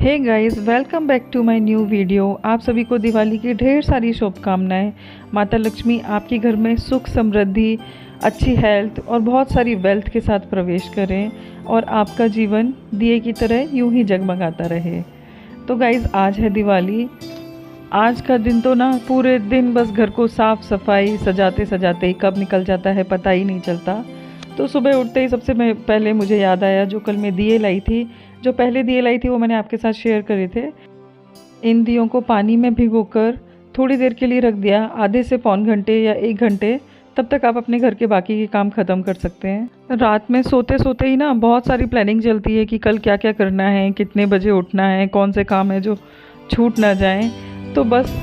Hey guys, welcome back to my new video. आप सभी को दिवाली की ढेर सारी शुभकामनाएं। माता लक्ष्मी आपके घर में सुख समृद्धि, अच्छी हेल्थ और बहुत सारी वेल्थ के साथ प्रवेश करें और आपका जीवन दिए की तरह यूं ही जगमगाता रहे। तो गाइस, आज है दिवाली। आज का दिन तो ना पूरे दिन बस घर को साफ सफाई सजाते सजाते ही कब निकल जाता है पता ही नहीं चलता। तो सुबह उठते ही सबसे पहले मुझे याद आया जो कल मैं दिए लाई थी। जो पहले दिए लाई थी वो मैंने आपके साथ शेयर करे थे। इन दियों को पानी में भिगोकर थोड़ी देर के लिए रख दिया, आधे से पौन घंटे या 1 घंटे। तब तक आप अपने घर के बाकी के काम ख़त्म कर सकते हैं। रात में सोते सोते ही ना बहुत सारी प्लानिंग चलती है कि कल क्या क्या करना है, कितने बजे उठना है, कौन से काम है जो छूट ना जाए। तो बस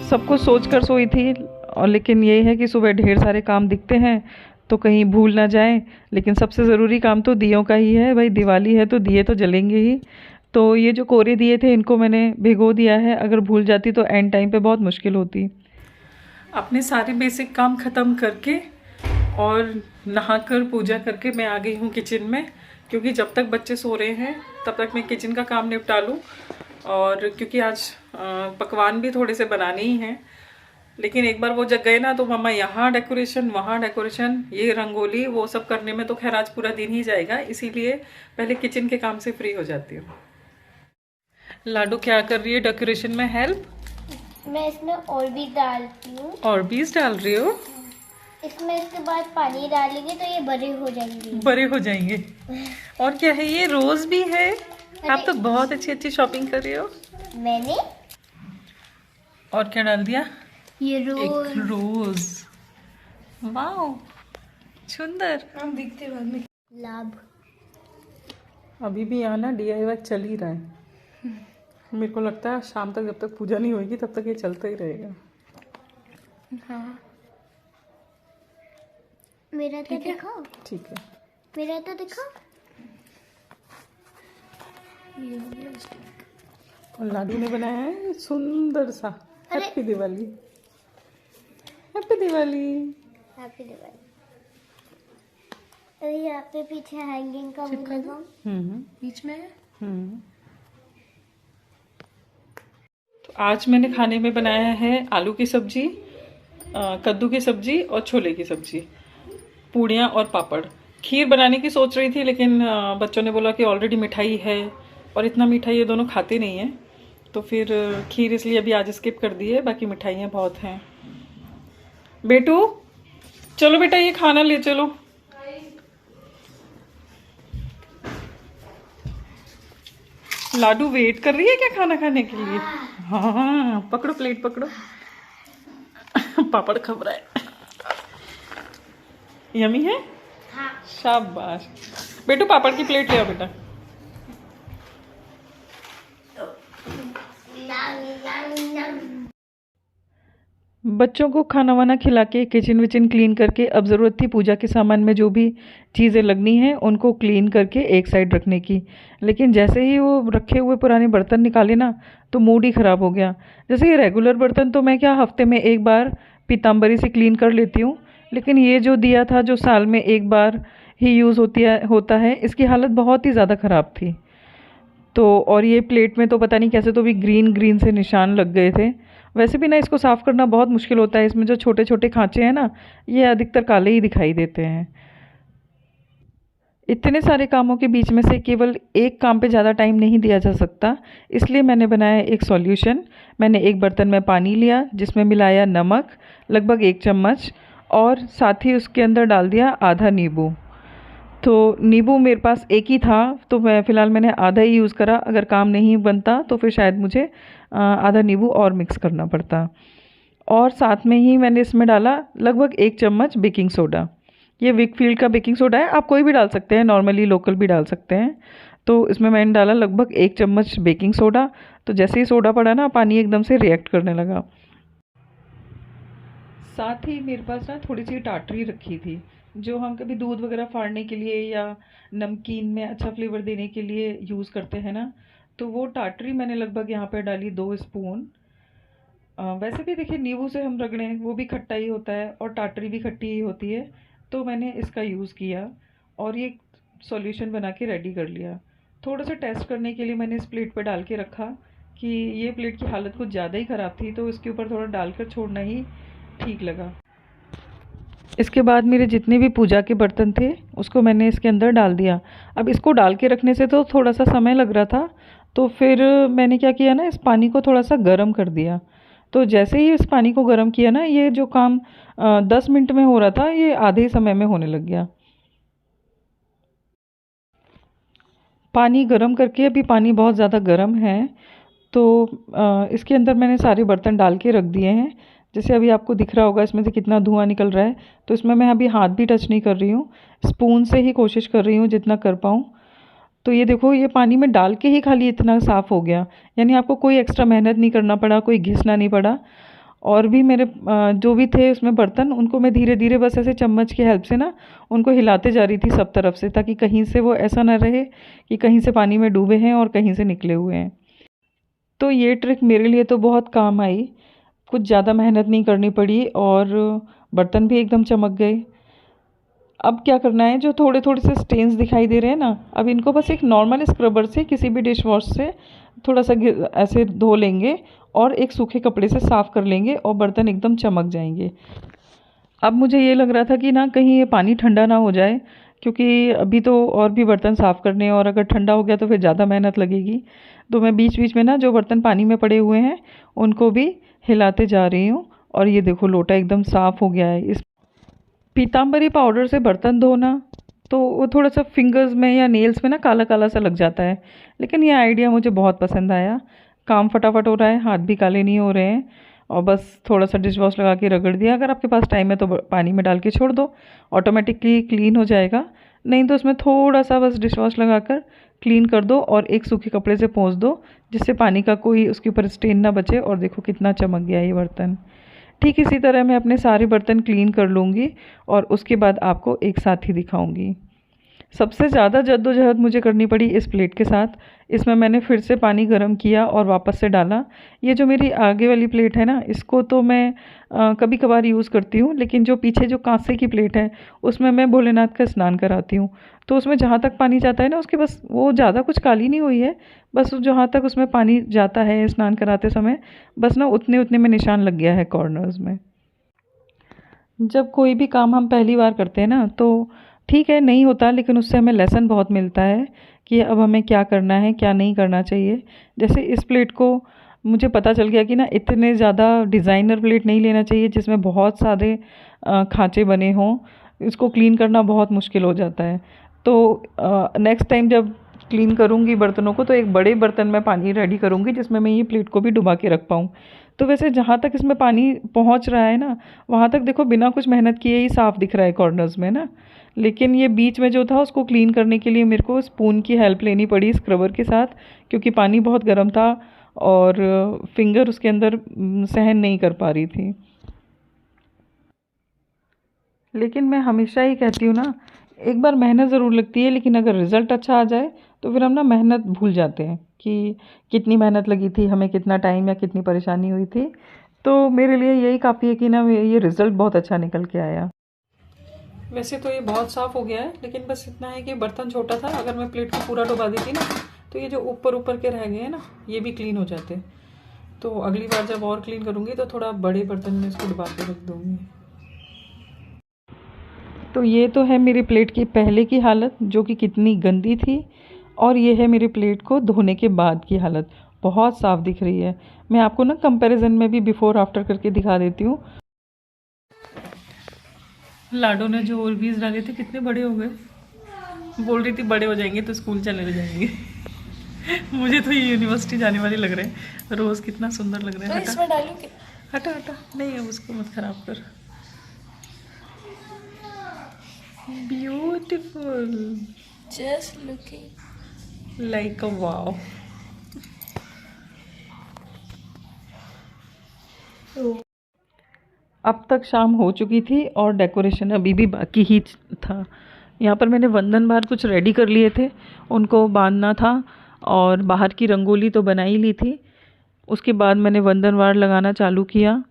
सब कुछ सोच कर सोई थी। और लेकिन ये है कि सुबह ढेर सारे काम दिखते हैं तो कहीं भूल ना जाए। लेकिन सबसे ज़रूरी काम तो दियों का ही है भाई, दिवाली है तो दिए तो जलेंगे ही। तो ये जो कोरे दिए थे इनको मैंने भिगो दिया है, अगर भूल जाती तो एंड टाइम पे बहुत मुश्किल होती। अपने सारे बेसिक काम ख़त्म करके और नहाकर पूजा करके मैं आ गई हूँ किचन में, क्योंकि जब तक बच्चे सो रहे हैं तब तक मैं किचन का काम निपटा लूँ। और क्योंकि आज पकवान भी थोड़े से बनाने ही हैं। लेकिन एक बार वो जग गए ना तो मम्मा यहाँ डेकोरेशन वहाँ डेकोरेशन, ये रंगोली, वो सब करने में तो खैर आज पूरा दिन ही जाएगा। इसीलिए पहले किचन के काम से फ्री हो जाती हूँ। लाडू क्या कर रही है डेकोरेशन में हेल्प? मैं इसमें और भी डालती हूँ। और बीज डाल रही हो? इसमें इसके बाद पानी डालेंगे तो ये बड़े हो जाएंगे। बड़े हो जाएंगे। और क्या है ये? रोज भी है। आप तो बहुत अच्छी अच्छी शॉपिंग कर रही हो। मैंने और क्या डाल दिया? ये रोज। एक रोज। वाओ, सुंदर। हम दिखते बाद में। लाभ अभी भी यहाँ ना DIY चल ही रहा है। मेरे को लगता है शाम तक जब तक पूजा नहीं होगी तब तक ये चलता ही रहेगा। हाँ, मेरा तो दिखाओ। ठीक है, मेरा तो दिखाओ। और लाडू ने बनाया है सुंदर सा। अरे! Happy Diwali, happy Diwali. Happy Diwali. अरे यहाँ पे पीछे हैंगिंग का वो लगाओ। बीच में है। तो आज मैंने खाने में बनाया है आलू की सब्जी, कद्दू की सब्जी और छोले की सब्जी, पूड़ियाँ और पापड़। खीर बनाने की सोच रही थी लेकिन बच्चों ने बोला कि ऑलरेडी मिठाई है और इतना मीठा ये दोनों खाते नहीं हैं, तो फिर खीर इसलिए अभी आज स्किप कर दी है। बाकी मिठाइयाँ बहुत हैं। बेटू चलो बेटा, ये खाना ले चलो। लाडू वेट कर रही है क्या खाना खाने के लिए? हाँ, पकड़ो प्लेट पकड़ो। पापड़ खब रहा है। यमी है? हाँ। शाबाश बेटू, पापड़ की प्लेट ले आओ बेटा। बच्चों को खाना वाना खिला के किचन विचन क्लीन करके अब ज़रूरत थी पूजा के सामान में जो भी चीज़ें लगनी हैं उनको क्लीन करके एक साइड रखने की। लेकिन जैसे ही वो रखे हुए पुराने बर्तन निकाले ना तो मूड ही ख़राब हो गया। जैसे ये रेगुलर बर्तन तो मैं क्या हफ्ते में एक बार पीताम्बरी से क्लीन कर लेती हूँ, लेकिन ये जो दिया था जो साल में एक बार ही यूज़ होता है, इसकी हालत बहुत ही ज़्यादा ख़राब थी। तो और ये प्लेट में तो पता नहीं कैसे तो भी ग्रीन ग्रीन से निशान लग गए थे। वैसे भी ना इसको साफ़ करना बहुत मुश्किल होता है। इसमें जो छोटे छोटे खांचे हैं ना, ये अधिकतर काले ही दिखाई देते हैं। इतने सारे कामों के बीच में से केवल एक काम पे ज़्यादा टाइम नहीं दिया जा सकता, इसलिए मैंने बनाया एक सॉल्यूशन। मैंने एक बर्तन में पानी लिया जिसमें मिलाया नमक लगभग 1 चम्मच और साथ ही उसके अंदर डाल दिया आधा नींबू। तो नींबू मेरे पास एक ही था तो मैंने आधा ही यूज़ करा। अगर काम नहीं बनता तो फिर शायद मुझे आधा नींबू और मिक्स करना पड़ता। और साथ में ही मैंने इसमें डाला लगभग 1 चम्मच बेकिंग सोडा। ये विकफील्ड का बेकिंग सोडा है, आप कोई भी डाल सकते हैं, नॉर्मली लोकल भी डाल सकते हैं। तो इसमें मैंने डाला लगभग 1 चम्मच बेकिंग सोडा। तो जैसे ही सोडा पड़ा ना, पानी एकदम से रिएक्ट करने लगा। साथ ही मेरे पास ना थोड़ी सी टाटरी रखी थी जो हम कभी दूध वगैरह फाड़ने के लिए या नमकीन में अच्छा फ्लेवर देने के लिए यूज़ करते हैं ना, तो वो टाटरी मैंने लगभग यहाँ पे डाली 2 स्पून। वैसे भी देखिए नींबू से हम रगड़ें वो भी खट्टा ही होता है और टाटरी भी खट्टी ही होती है, तो मैंने इसका यूज़ किया और ये सॉल्यूशन बना के रेडी कर लिया। थोड़ा सा टेस्ट करने के लिए मैंने इस प्लेट पर डाल के रखा कि ये प्लेट की हालत कुछ ज़्यादा ही ख़राब थी, तो इसके ऊपर थोड़ा डालकर छोड़ना ही ठीक लगा। इसके बाद मेरे जितने भी पूजा के बर्तन थे उसको मैंने इसके अंदर डाल दिया। अब इसको डाल के रखने से तो थोड़ा सा समय लग रहा था, तो फिर मैंने क्या किया ना, इस पानी को थोड़ा सा गर्म कर दिया। तो जैसे ही इस पानी को गर्म किया ना, ये जो काम 10 मिनट में हो रहा था ये आधे समय में होने लग गया। पानी गर्म करके, अभी पानी बहुत ज़्यादा गर्म है, तो इसके अंदर मैंने सारे बर्तन डाल के रख दिए हैं। जैसे अभी आपको दिख रहा होगा इसमें से कितना धुआं निकल रहा है, तो इसमें मैं अभी हाथ भी टच नहीं कर रही हूँ, स्पून से ही कोशिश कर रही हूँ जितना कर पाऊँ। तो ये देखो, ये पानी में डाल के ही खाली इतना साफ़ हो गया, यानी आपको कोई एक्स्ट्रा मेहनत नहीं करना पड़ा, कोई घिसना नहीं पड़ा। और भी मेरे जो भी थे उसमें बर्तन, उनको मैं धीरे धीरे बस ऐसे चम्मच की हेल्प से ना उनको हिलाते जा रही थी सब तरफ से, ताकि कहीं से वो ऐसा ना रहे कि कहीं से पानी में डूबे हैं और कहीं से निकले हुए हैं। तो ये ट्रिक मेरे लिए तो बहुत काम आई, कुछ ज़्यादा मेहनत नहीं करनी पड़ी और बर्तन भी एकदम चमक गए। अब क्या करना है, जो थोड़े थोड़े से स्टेन्स दिखाई दे रहे हैं ना, अब इनको बस एक नॉर्मल स्क्रबर से, किसी भी डिश वॉश से थोड़ा सा ऐसे धो लेंगे और एक सूखे कपड़े से साफ़ कर लेंगे और बर्तन एकदम चमक जाएंगे। अब मुझे ये लग रहा था कि ना कहीं ये पानी ठंडा ना हो जाए, क्योंकि अभी तो और भी बर्तन साफ़ करने हैं और अगर ठंडा हो गया तो फिर ज़्यादा मेहनत लगेगी। तो मैं बीच बीच में ना जो बर्तन पानी में पड़े हुए हैं उनको भी हिलाते जा रही हूँ। और ये देखो, लोटा एकदम साफ़ हो गया है। इस पीताम्बरी पाउडर से बर्तन धोना तो वो थोड़ा सा फिंगर्स में या नेल्स में ना काला काला सा लग जाता है, लेकिन ये आइडिया मुझे बहुत पसंद आया। काम फटाफट हो रहा है, हाथ भी काले नहीं हो रहे हैं, और बस थोड़ा सा डिश वॉश लगा के रगड़ दिया। अगर आपके पास टाइम है तो पानी में डाल के छोड़ दो, ऑटोमेटिकली क्लीन हो जाएगा। नहीं तो उसमें थोड़ा सा बस डिश वॉश लगा कर क्लीन कर दो और एक सूखे कपड़े से पोंछ दो, जिससे पानी का कोई उसके ऊपर स्टेन ना बचे। और देखो कितना चमक गया ये बर्तन। ठीक इसी तरह मैं अपने सारे बर्तन क्लीन कर लूँगी और उसके बाद आपको एक साथ ही दिखाऊंगी। सबसे ज़्यादा जद्दोजहद मुझे करनी पड़ी इस प्लेट के साथ। इसमें मैंने फिर से पानी गर्म किया और वापस से डाला। ये जो मेरी आगे वाली प्लेट है ना, इसको तो मैं कभी कभार यूज़ करती हूँ, लेकिन जो पीछे जो कांसे की प्लेट है उसमें मैं भोलेनाथ का स्नान कराती हूँ। तो उसमें जहाँ तक पानी जाता है ना, उसके बस वो ज़्यादा कुछ काली नहीं हुई है, बस जहाँ तक उसमें पानी जाता है स्नान कराते समय, बस ना उतने उतने में निशान लग गया है कॉर्नर्स में। जब कोई भी काम हम पहली बार करते हैं ना, तो ठीक है नहीं होता, लेकिन उससे हमें लेसन बहुत मिलता है कि अब हमें क्या करना है क्या नहीं करना चाहिए। जैसे इस प्लेट को मुझे पता चल गया कि ना इतने ज़्यादा डिज़ाइनर प्लेट नहीं लेना चाहिए जिसमें बहुत सारे खांचे बने हों, इसको क्लीन करना बहुत मुश्किल हो जाता है। तो नेक्स्ट टाइम जब क्लीन करूँगी बर्तनों को, तो एक बड़े बर्तन में पानी रेडी करूँगी जिसमें मैं ये प्लेट को भी डुबा के रख पाऊँ। तो वैसे जहाँ तक इसमें पानी पहुँच रहा है ना, वहाँ तक देखो बिना कुछ मेहनत किए ही साफ़ दिख रहा है कॉर्नर्स में ना। लेकिन ये बीच में जो था उसको क्लीन करने के लिए मेरे को स्पून की हेल्प लेनी पड़ी स्क्रबर के साथ, क्योंकि पानी बहुत गर्म था और फिंगर उसके अंदर सहन नहीं कर पा रही थी। लेकिन मैं हमेशा ही कहती हूँ ना, एक बार मेहनत ज़रूर लगती है, लेकिन अगर रिज़ल्ट अच्छा आ जाए तो फिर हम ना मेहनत भूल जाते हैं कि कितनी मेहनत लगी थी, हमें कितना टाइम या कितनी परेशानी हुई थी। तो मेरे लिए यही काफ़ी है कि ना ये रिज़ल्ट बहुत अच्छा निकल के आया। वैसे तो ये बहुत साफ़ हो गया है, लेकिन बस इतना है कि बर्तन छोटा था। अगर मैं प्लेट को पूरा डुबा देती ना, तो ये जो ऊपर ऊपर के रह गए हैं ना, ये भी क्लीन हो जाते। तो अगली बार जब और क्लीन करूँगी तो थोड़ा बड़े बर्तन में इसको डुबा के रख दूँगी। तो ये तो है मेरी प्लेट की पहले की हालत, जो कि कितनी गंदी थी, और ये है मेरी प्लेट को धोने के बाद की हालत, बहुत साफ़ दिख रही है। मैं आपको ना कंपैरिजन में भी बिफ़ोर आफ्टर करके दिखा देती हूँ। लाडो ने जो ओरबीज डाले थे कितने बड़े हो गए, बोल रही थी बड़े हो जाएंगे तो स्कूल चले जाएंगे। मुझे तो ये यूनिवर्सिटी जाने वाले लग रहे हैं। रोज़ कितना सुंदर लग रहा है। तो इसमें डालूं क्या? हटा हटा, नहीं अब उसको मत खराब कर। Beautiful, just looking like a wow. अब तक शाम हो चुकी थी और डेकोरेशन अभी भी बाकी ही था। यहाँ पर मैंने वंदन बार कुछ रेडी कर लिए थे, उनको बांधना था, और बाहर की रंगोली तो बना ही ली थी। उसके बाद मैंने वंदन वार लगाना चालू किया,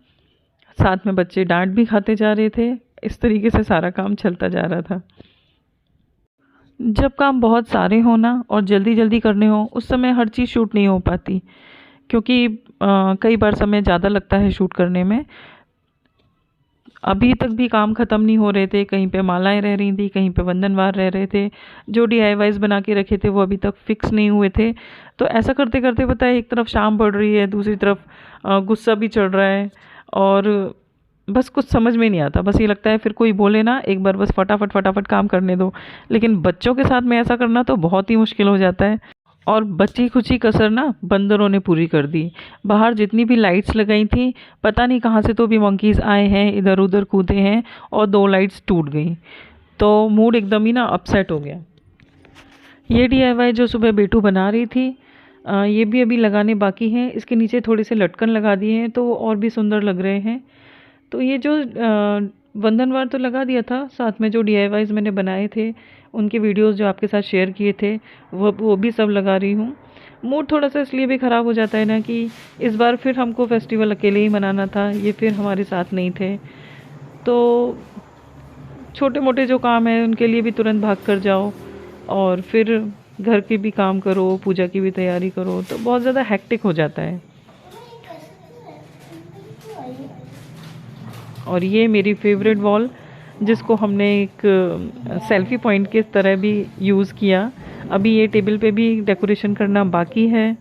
साथ में बच्चे डांट भी खाते जा रहे थे। इस तरीके से सारा काम चलता जा रहा था। जब काम बहुत सारे हो ना और जल्दी जल्दी करने हो, उस समय हर चीज़ शूट नहीं हो पाती, क्योंकि कई बार समय ज़्यादा लगता है शूट करने में। अभी तक भी काम ख़त्म नहीं हो रहे थे, कहीं पे मालाएं रह रही थी, कहीं पे वंदनवार रह रहे थे, जो DIYs बना के रखे थे वो अभी तक फिक्स नहीं हुए थे। तो ऐसा करते करते पता है, एक तरफ शाम पड़ रही है, दूसरी तरफ गुस्सा भी चढ़ रहा है, और बस कुछ समझ में नहीं आता। बस ये लगता है फिर कोई बोले ना एक बार, बस फटाफट फटाफट काम करने दो। लेकिन बच्चों के साथ में ऐसा करना तो बहुत ही मुश्किल हो जाता है। और बची खुची कसर ना बंदरों ने पूरी कर दी। बाहर जितनी भी लाइट्स लगाई थी, पता नहीं कहाँ से तो भी मंकीज़ आए हैं, इधर उधर कूदे हैं, और 2 लाइट्स टूट गई। तो मूड एकदम ही ना अपसेट हो गया। ये DIY जो सुबह बेटू बना रही थी, ये भी अभी लगाने बाकी हैं। इसके नीचे थोड़े से लटकन लगा दिए हैं तो वो और भी सुंदर लग रहे हैं। तो ये जो वंदनवार तो लगा दिया था, साथ में जो DIYs मैंने बनाए थे, उनके वीडियोस जो आपके साथ शेयर किए थे, वो भी सब लगा रही हूँ। मूड थोड़ा सा इसलिए भी ख़राब हो जाता है ना कि इस बार फिर हमको फेस्टिवल अकेले ही मनाना था, ये फिर हमारे साथ नहीं थे। तो छोटे मोटे जो काम है उनके लिए भी तुरंत भाग कर जाओ, और फिर घर के भी काम करो, पूजा की भी तैयारी करो, तो बहुत ज़्यादा हेक्टिक हो जाता है। और ये मेरी फेवरेट वॉल, जिसको हमने एक सेल्फी पॉइंट के तरह भी यूज़ किया। अभी ये टेबल पे भी डेकोरेशन करना बाकी है,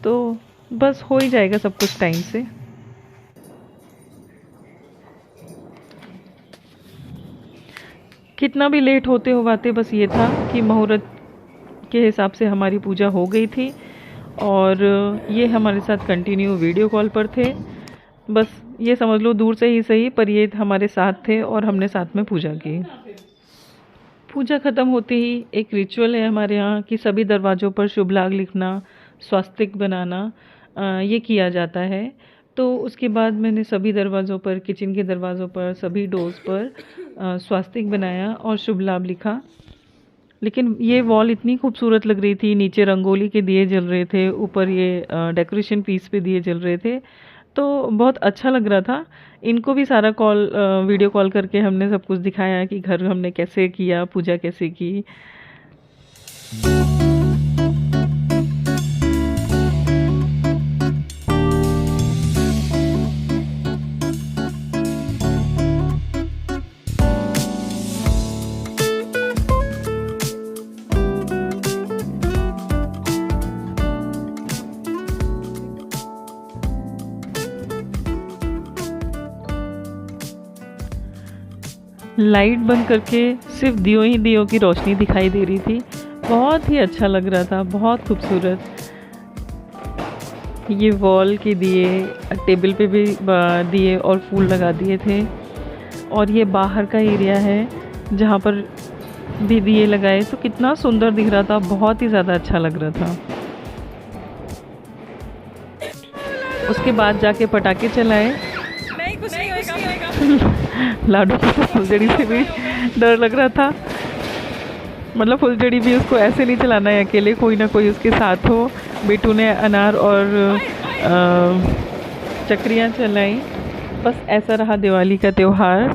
तो बस हो ही जाएगा सब कुछ टाइम से। कितना भी लेट होते हुआते बस ये था कि मुहूर्त के हिसाब से हमारी पूजा हो गई थी, और ये हमारे साथ कंटिन्यू वीडियो कॉल पर थे। बस ये समझ लो दूर से ही सही, पर ये हमारे साथ थे और हमने साथ में पूजा की। पूजा ख़त्म होते ही एक रिचुअल है हमारे यहाँ कि सभी दरवाज़ों पर शुभ लाभ लिखना, स्वास्तिक बनाना, ये किया जाता है। तो उसके बाद मैंने सभी दरवाज़ों पर, किचन के दरवाज़ों पर, सभी डोर्स पर स्वास्तिक बनाया और शुभ लाभ लिखा। लेकिन ये वॉल इतनी खूबसूरत लग रही थी, नीचे रंगोली के दिए जल रहे थे, ऊपर ये डेकोरेशन पीस पे दिए जल रहे थे, तो बहुत अच्छा लग रहा था। इनको भी सारा वीडियो कॉल करके हमने सब कुछ दिखाया कि घर हमने कैसे किया, पूजा कैसे की। लाइट बंद करके सिर्फ दियों की रोशनी दिखाई दे रही थी। बहुत ही अच्छा लग रहा था, बहुत खूबसूरत। ये वॉल के दिए, टेबल पे भी दिए और फूल लगा दिए थे। और ये बाहर का एरिया है जहाँ पर भी दिए लगाए, तो कितना सुंदर दिख रहा था, बहुत ही ज़्यादा अच्छा लग रहा था। उसके बाद जाके पटाखे चलाए। नहीं, कुछ नहीं होगा। लाडू को तो फुलझड़ी से भी डर लग रहा था। मतलब फुलझड़ी भी उसको ऐसे नहीं चलाना है अकेले, कोई ना कोई उसके साथ हो। बेटू ने अनार और चक्रियाँ चलाई। बस ऐसा रहा दिवाली का त्यौहार।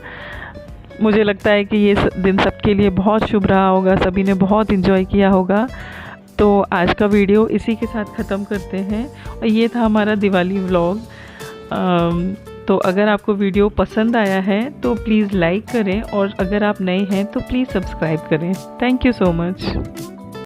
मुझे लगता है कि ये दिन सबके लिए बहुत शुभ रहा होगा, सभी ने बहुत इन्जॉय किया होगा। तो आज का वीडियो इसी के साथ ख़त्म करते हैं, और ये था हमारा दिवाली व्लॉग। तो अगर आपको वीडियो पसंद आया है तो प्लीज़ लाइक करें, और अगर आप नए हैं तो प्लीज़ सब्सक्राइब करें। Thank you so much.